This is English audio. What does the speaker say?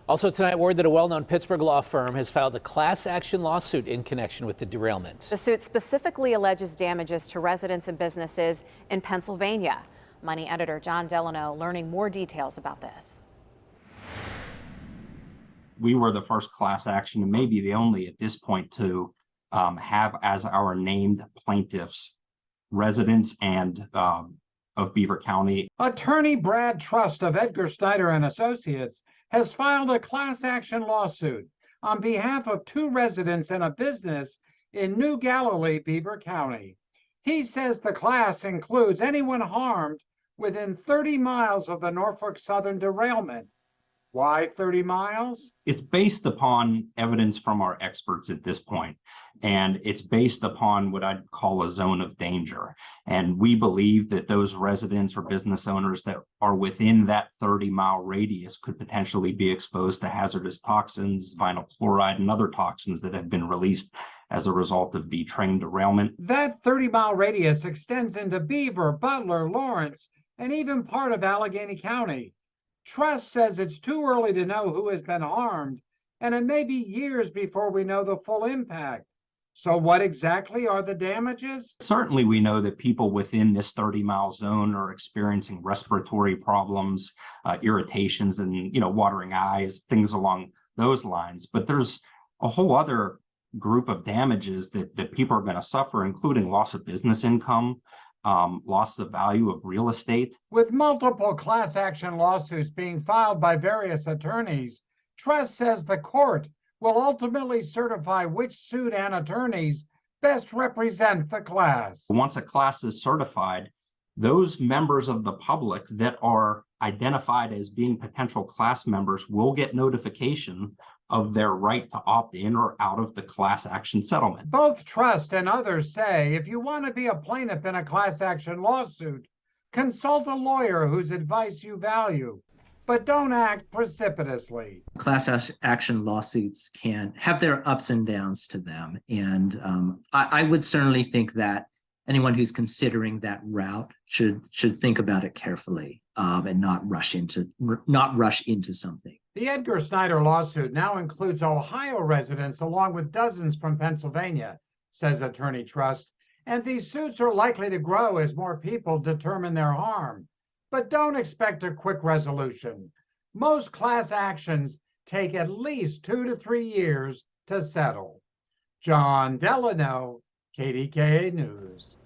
Also tonight, word that a well-known Pittsburgh law firm has filed a class action lawsuit in connection with the derailment. The suit specifically alleges damages to residents and businesses in Pennsylvania. Money editor Jon Delano learning more details about this. We were the first class action, and maybe the only at this point, to have as our named plaintiffs residents and of Beaver County. Attorney Brad Trust of Edgar Snyder and Associates has filed a class action lawsuit on behalf of 2 residents and a business in New Galilee, Beaver County. He says the class includes anyone harmed within 30 miles of the Norfolk Southern derailment. Why 30 miles? It's based upon evidence from our experts at this point, and it's based upon what I'd call a zone of danger. And we believe that those residents or business owners that are within that 30-mile radius could potentially be exposed to hazardous toxins, vinyl chloride, and other toxins that have been released as a result of the train derailment. That 30-mile radius extends into Beaver, Butler, Lawrence, and even part of Allegheny County. Trust says it's too early to know who has been harmed, and it may be years before we know the full impact. So what exactly are the damages? Certainly, we know that people within this 30-mile zone are experiencing respiratory problems, irritations, and watering eyes, things along those lines. But there's a whole other group of damages that people are going to suffer, including loss of business income, loss of value of real estate. With multiple class action lawsuits being filed by various attorneys, Trust says the court will ultimately certify which suit and attorneys best represent the class. Once a class is certified, those members of the public that are identified as being potential class members will get notification of their right to opt in or out of the class action settlement. Both Trust and others say if you want to be a plaintiff in a class action lawsuit, consult a lawyer whose advice you value, but don't act precipitously. Class action lawsuits can have their ups and downs to them. And I would certainly think that anyone who's considering that route should think about it carefully and not rush into something. The Edgar Snyder lawsuit now includes Ohio residents along with dozens from Pennsylvania, says Attorney Trust, and these suits are likely to grow as more people determine their harm. But don't expect a quick resolution. Most class actions take at least 2 to 3 years to settle. Jon Delano, KDKA News.